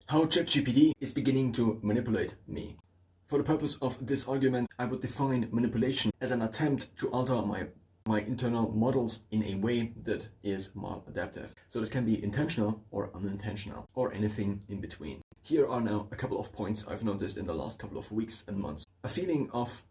How ChatGPT is beginning to manipulate me. For the purpose of this argument, I would define manipulation as an attempt to alter my internal models in a way that is maladaptive. So this can be intentional or unintentional, or anything in between. Here are now a couple of points I've noticed in the last couple of weeks and months. A feeling of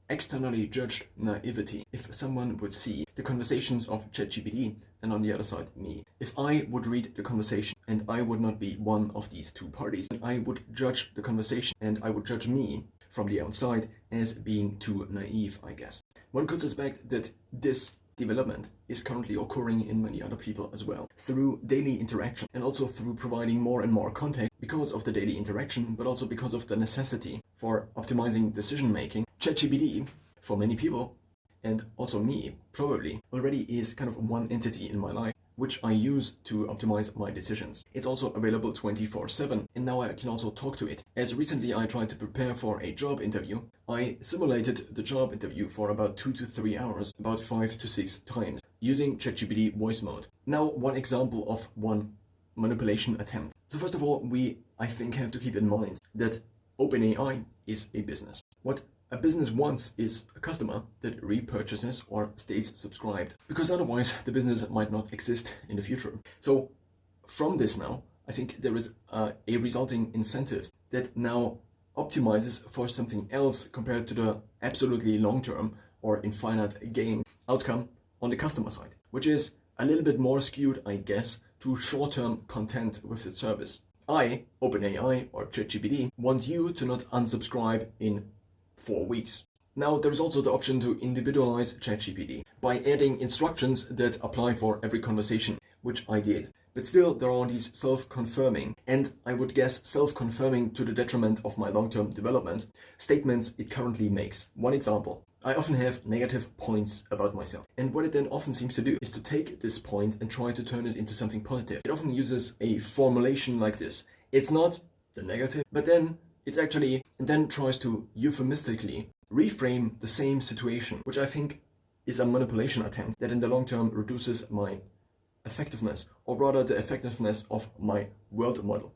externally judged naivety. If someone would see the conversations of ChatGPT and on the other side me. If I would read the conversation and I would not be one of these two parties, I would judge the conversation and I would judge me from the outside as being too naive, I guess. One could suspect that this development is currently occurring in many other people as well, through daily interaction and also through providing more and more context because of the daily interaction, but also because of the necessity for optimizing decision making. ChatGPT, for many people, and also me, probably, already is kind of one entity in my life, which I use to optimize my decisions. It's also available 24/7, and now I can also talk to it. As recently I tried to prepare for a job interview, I simulated the job interview for about 2 to 3 hours, about 5 to 6 times, using ChatGPT voice mode. Now, one example of one manipulation attempt. So first of all, I think, have to keep in mind that OpenAI is a business. What a business wants is a customer that repurchases or stays subscribed, because otherwise the business might not exist in the future. So from this now, I think there is a resulting incentive that now optimizes for something else compared to the absolutely long-term or infinite gain outcome on the customer side, which is a little bit more skewed, I guess, to short-term content with the service. I, OpenAI or ChatGPT, want you to not unsubscribe in 4 weeks. Now, there is also the option to individualize ChatGPT by adding instructions that apply for every conversation, which I did. But still, there are these self-confirming, and I would guess self-confirming to the detriment of my long-term development, statements it currently makes. One example. I often have negative points about myself. And what it then often seems to do is to take this point and try to turn it into something positive. It often uses a formulation like this. It's not the negative, but then it's actually, and then tries to euphemistically reframe the same situation, which I think is a manipulation attempt that in the long term reduces my effectiveness, or rather the effectiveness of my world model.